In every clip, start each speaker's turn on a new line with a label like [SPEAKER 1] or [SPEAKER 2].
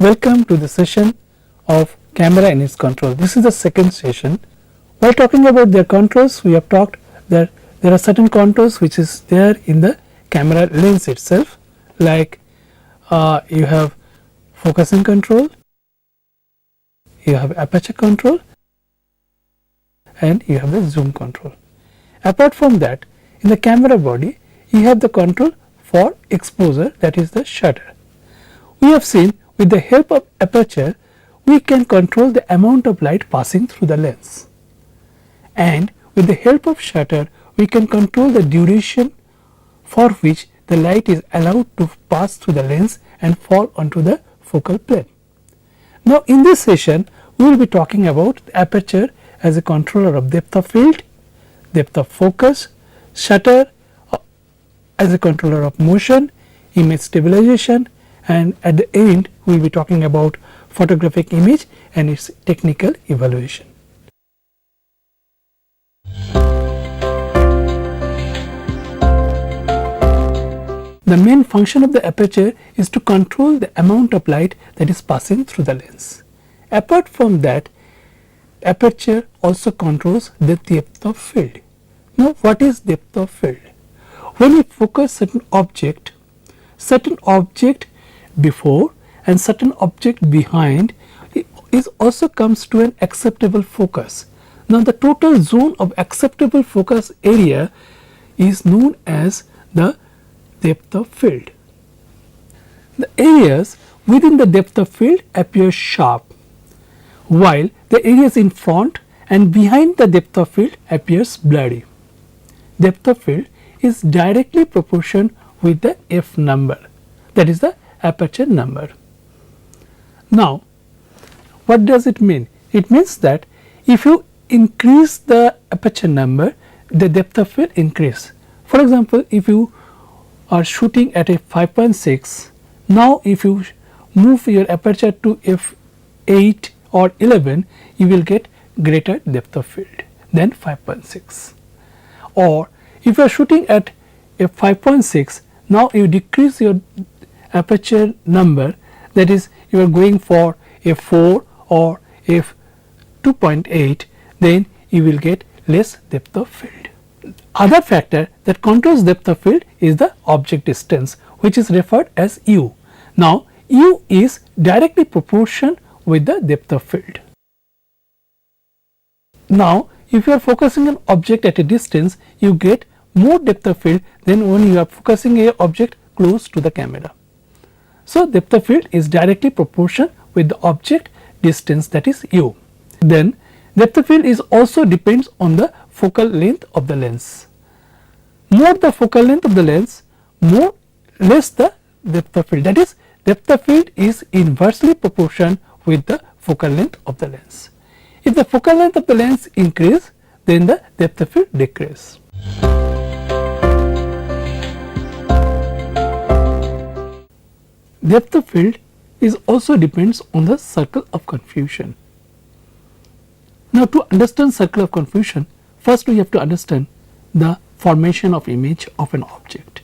[SPEAKER 1] Welcome to the session of camera and its control. This is the second session. While talking about their controls, we have talked that there are certain controls which is there in the camera lens itself, like you have focusing control, you have aperture control, and you have the zoom control. Apart from that, in the camera body, you have the control for exposure, that is the shutter. We have seen with the help of aperture, we can control the amount of light passing through the lens, and with the help of shutter, we can control the duration for which the light is allowed to pass through the lens and fall onto the focal plane. Now, in this session, we will be talking about the aperture as a controller of depth of field, depth of focus, shutter as a controller of motion, image stabilization, and at the end we will be talking about photographic image and its technical evaluation. The main function of the aperture is to control the amount of light that is passing through the lens. Apart from that, aperture also controls the depth of field. Now, what is depth of field? When we focus certain object before and certain object behind, it also comes to an acceptable focus. Now, the total zone of acceptable focus area is known as the depth of field. The areas within the depth of field appear sharp, while the areas in front and behind the depth of field appears blurry. Depth of field is directly proportional with the f number, that is the aperture number. Now, what does it mean? It means that if you increase the aperture number, the depth of field increase. For example, if you are shooting at a 5.6, now if you move your aperture to f8 or 11, you will get greater depth of field than 5.6. Or if you are shooting at f5.6, now you decrease your aperture number, that is you are going for f4 or f2.8, then you will get less depth of field. Other factor that controls depth of field is the object distance, which is referred as u. Now, u is directly proportional with the depth of field. Now, if you are focusing an object at a distance, you get more depth of field than when you are focusing a object close to the camera. So, depth of field is directly proportional with the object distance, that is u. Then, depth of field is also depends on the focal length of the lens. More the focal length of the lens, less the depth of field, that is depth of field is inversely proportional with the focal length of the lens. If the focal length of the lens increase, then the depth of field decrease. Depth of field is also depends on the circle of confusion. Now, to understand circle of confusion, first we have to understand the formation of image of an object.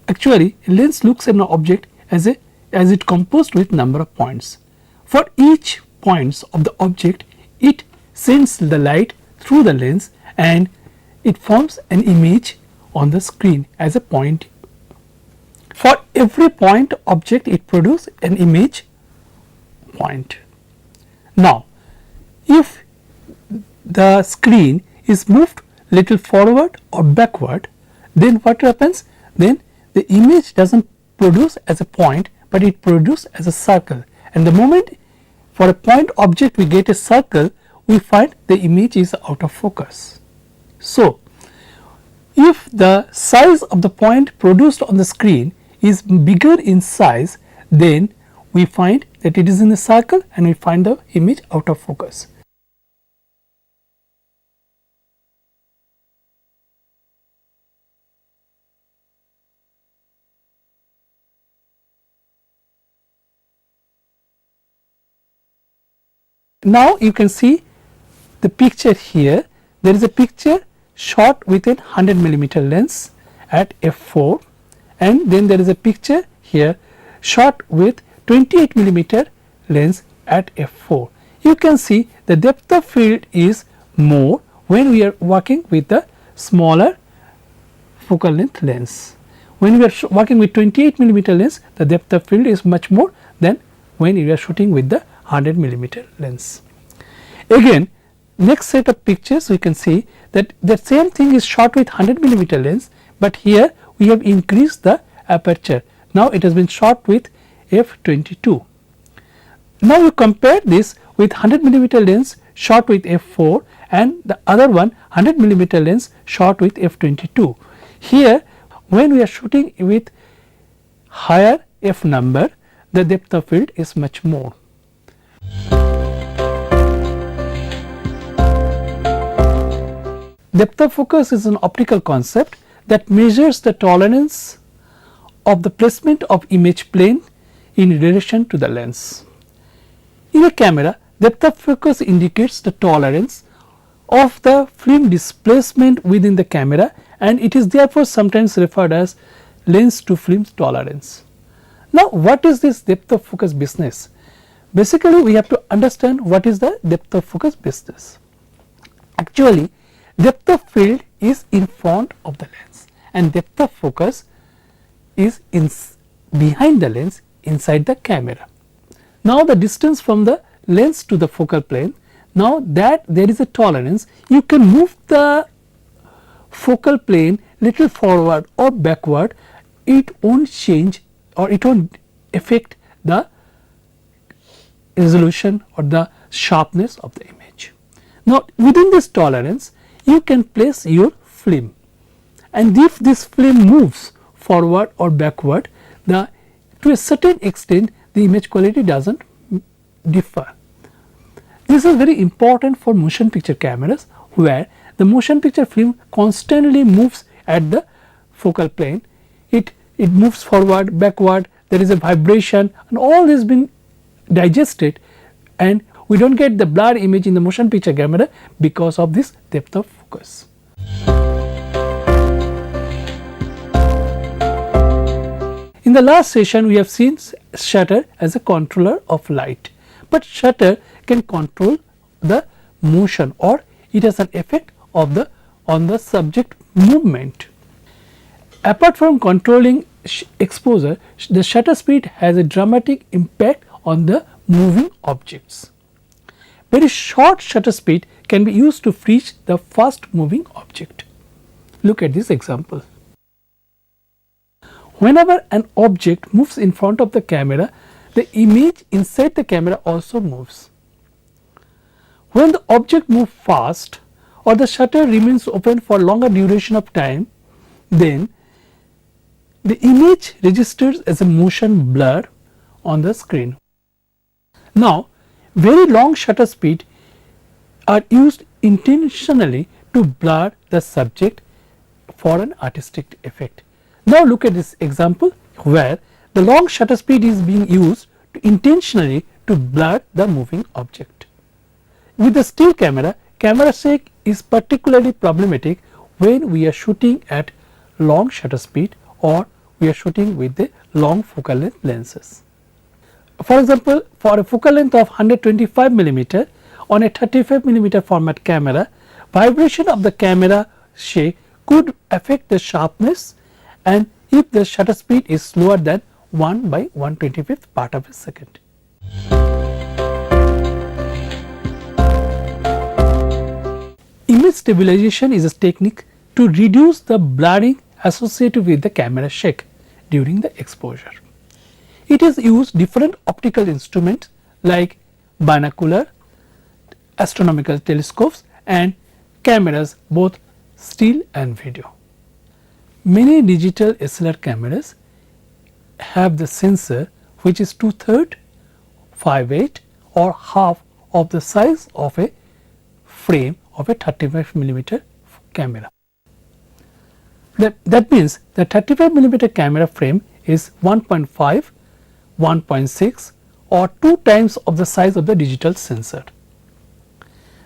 [SPEAKER 1] Actually, a lens looks at an object as it composed with number of points. For each points of the object, it sends the light through the lens and it forms an image on the screen as a point. For every point object, it produces an image point. Now, if the screen is moved little forward or backward, then what happens? Then the image does not produce as a point, but it produces as a circle, and the moment for a point object we get a circle, we find the image is out of focus. So, if the size of the point produced on the screen is bigger in size, then we find that it is in a circle and we find the image out of focus. Now, you can see the picture here. There is a picture shot with a 100 millimeter lens at f4, and then there is a picture here shot with 28 millimeter lens at f4. You can see the depth of field is more when we are working with the smaller focal length lens. When we are working with 28 millimeter lens, the depth of field is much more than when we are shooting with the 100 millimeter lens. Again, next set of pictures we can see that the same thing is shot with 100 millimeter lens, but here we have increased the aperture. Now it has been shot with f22. Now you compare this with 100 millimeter lens shot with f4 and the other one 100 millimeter lens shot with f22. Here when we are shooting with higher f number, the depth of field is much more. Depth of focus is an optical concept that measures the tolerance of the placement of image plane in relation to the lens. In a camera, depth of focus indicates the tolerance of the film displacement within the camera, and it is therefore sometimes referred as lens to film tolerance. Now, what is this depth of focus business? Basically, we have to understand what is the depth of focus business. Actually, depth of field is in front of the lens and depth of focus is behind the lens inside the camera. Now, the distance from the lens to the focal plane, now that there is a tolerance, you can move the focal plane little forward or backward, it won't change or it won't affect the resolution or the sharpness of the image. Now, within this tolerance you can place your film, and if this film moves forward or backward, to a certain extent the image quality does not differ. This is very important for motion picture cameras, where the motion picture film constantly moves at the focal plane. It moves forward, backward, there is a vibration, and all this been digested, and we do not get the blur image in the motion picture camera because of this depth of focus. In the last session, we have seen shutter as a controller of light, but shutter can control the motion, or it has an effect of on the subject movement. Apart from controlling exposure, the shutter speed has a dramatic impact on the moving objects. Very short shutter speed can be used to freeze the fast moving object. Look at this example. Whenever an object moves in front of the camera, the image inside the camera also moves. When the object moves fast or the shutter remains open for longer duration of time, then the image registers as a motion blur on the screen. Now, very long shutter speed are used intentionally to blur the subject for an artistic effect. Now, look at this example where the long shutter speed is being used intentionally to blur the moving object. With the still camera, camera shake is particularly problematic when we are shooting at long shutter speed or we are shooting with the long focal length lenses. For example, for a focal length of 125 millimeter on a 35 millimeter format camera, vibration of the camera shake could affect the sharpness, and if the shutter speed is slower than 1 by 1/25th part of a second. Image stabilization is a technique to reduce the blurring associated with the camera shake during the exposure. It is used different optical instruments like binocular, astronomical telescopes and cameras, both still and video. Many digital SLR cameras have the sensor which is 2/3, 5/8 or half of the size of a frame of a 35 millimeter camera. That means the 35 millimeter camera frame is 1.5, 1.6 or 2 times of the size of the digital sensor.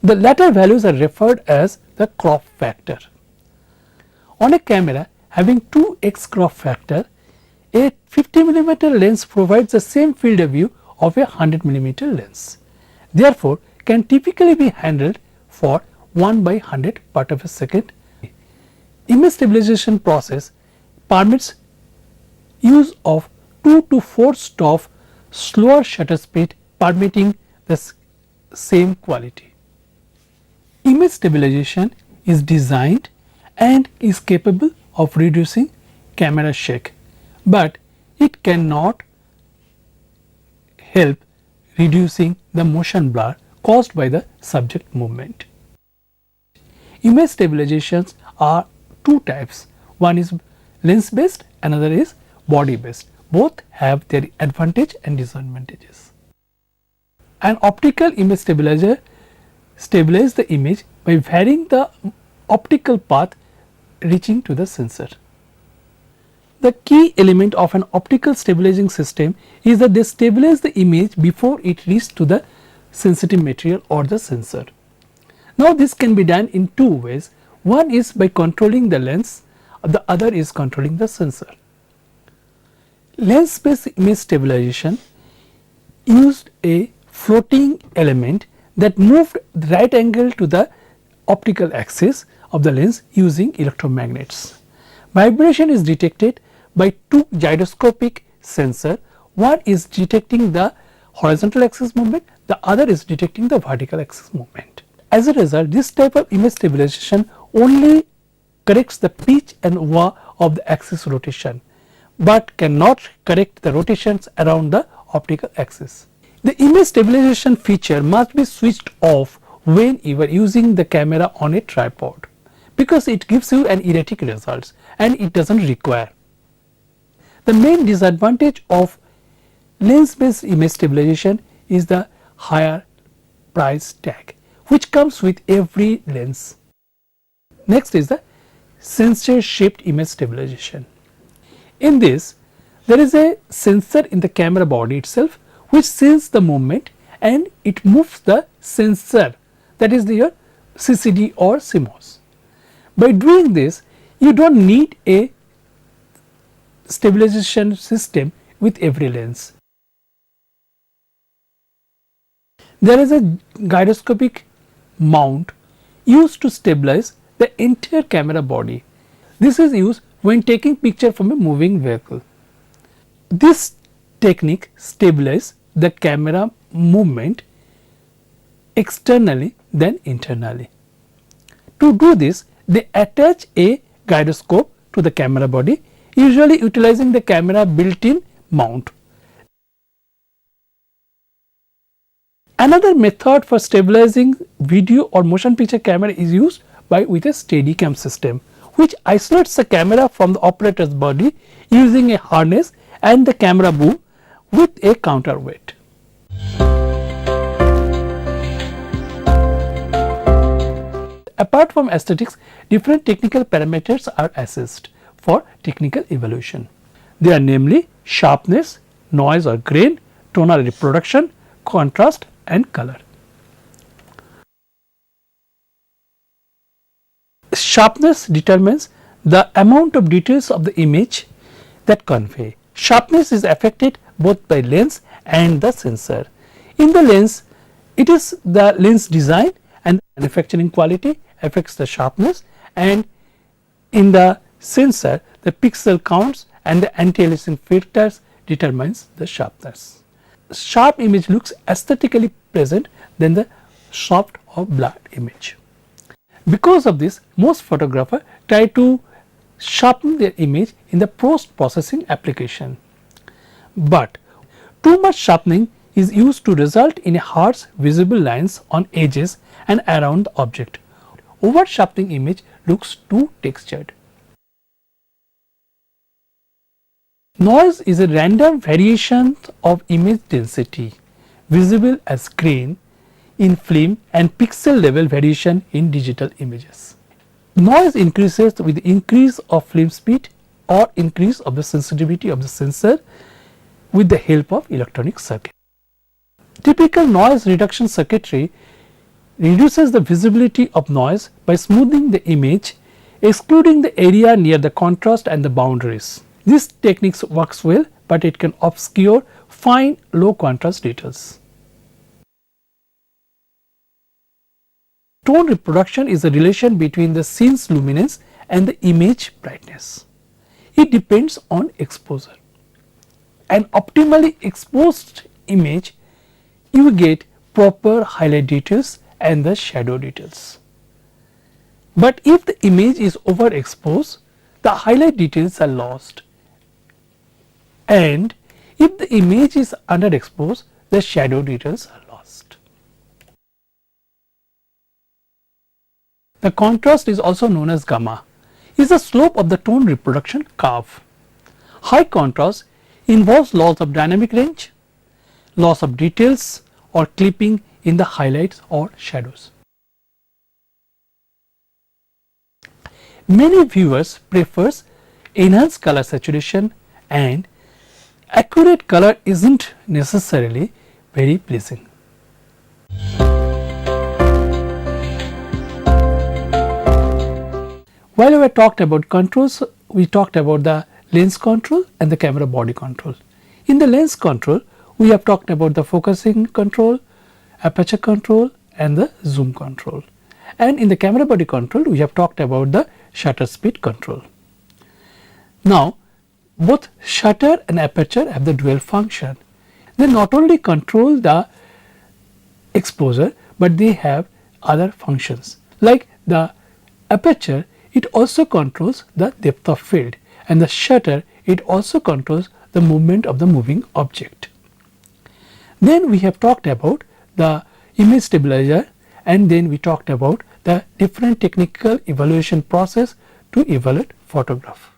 [SPEAKER 1] The latter values are referred as the crop factor. On a camera having 2x crop factor, a 50 millimeter lens provides the same field of view of a 100 millimeter lens. Therefore, can typically be handled for 1 by 100 part of a second. Image stabilization process permits use of 2 to 4 stop slower shutter speed permitting the same quality. Image stabilization is designed and is capable of reducing camera shake, but it cannot help reducing the motion blur caused by the subject movement. Image stabilizations are two types, one is lens based, another is body based. Both have their advantage and disadvantages. An optical image stabilizer stabilizes the image by varying the optical path reaching to the sensor. The key element of an optical stabilizing system is that they stabilize the image before it reaches to the sensitive material or the sensor. Now, this can be done in two ways. One is by controlling the lens, the other is controlling the sensor. Lens based image stabilization used a floating element that moved right angle to the optical axis of the lens using electromagnets. Vibration is detected by two gyroscopic sensors. One is detecting the horizontal axis movement, the other is detecting the vertical axis movement. As a result, this type of image stabilization only corrects the pitch and yaw of the axis rotation, but cannot correct the rotations around the optical axis. The image stabilization feature must be switched off when you are using the camera on a tripod, because it gives you an erratic results and it does not require. The main disadvantage of lens based image stabilization is the higher price tag which comes with every lens. Next is the sensor shaped image stabilization. In this, there is a sensor in the camera body itself which senses the movement and it moves the sensor, that is your CCD or CMOS. By doing this, you do not need a stabilization system with every lens. There is a gyroscopic mount used to stabilize the entire camera body. This is used when taking picture from a moving vehicle. This technique stabilizes the camera movement externally than internally. To do this, they attach a gyroscope to the camera body, usually utilizing the camera built-in mount. Another method for stabilizing video or motion picture camera is used with a Steadicam system, which isolates the camera from the operator's body using a harness and the camera boom with a counterweight. Apart from aesthetics, different technical parameters are assessed for technical evaluation. They are namely sharpness, noise or grain, tonal reproduction, contrast and color. Sharpness determines the amount of details of the image that convey. Sharpness is affected both by lens and the sensor. In the lens, it is the lens design and manufacturing quality affects the sharpness, and in the sensor the pixel counts and the anti-aliasing filters determines the sharpness. Sharp image looks aesthetically pleasant than the soft or blurred image. Because of this, most photographers try to sharpen their image in the post-processing application. But too much sharpening is used to result in harsh visible lines on edges and around the object. Over sharpening image looks too textured. Noise is a random variation of image density visible as grain in film and pixel level variation in digital images. Noise increases with the increase of film speed or increase of the sensitivity of the sensor with the help of electronic circuit. Typical noise reduction circuitry reduces the visibility of noise by smoothing the image, excluding the area near the contrast and the boundaries. This technique works well, but it can obscure fine low contrast details. Tone reproduction is a relation between the scene's luminance and the image brightness. It depends on exposure. An optimally exposed image, you get proper highlight details and the shadow details. But if the image is overexposed, the highlight details are lost, and if the image is underexposed, the shadow details are lost. The contrast is also known as gamma, is the slope of the tone reproduction curve. High contrast involves loss of dynamic range, loss of details or clipping in the highlights or shadows. Many viewers prefers enhanced color saturation, and accurate color isn't necessarily very pleasing. While we talked about controls, we talked about the lens control and the camera body control. In the lens control, we have talked about the focusing control, aperture control and the zoom control. And in the camera body control, we have talked about the shutter speed control. Now, both shutter and aperture have the dual function. They not only control the exposure, but they have other functions. Like the aperture, it also controls the depth of field, and the shutter, it also controls the movement of the moving object. Then we have talked about the image stabilizer, and then we talked about the different technical evaluation process to evaluate photograph.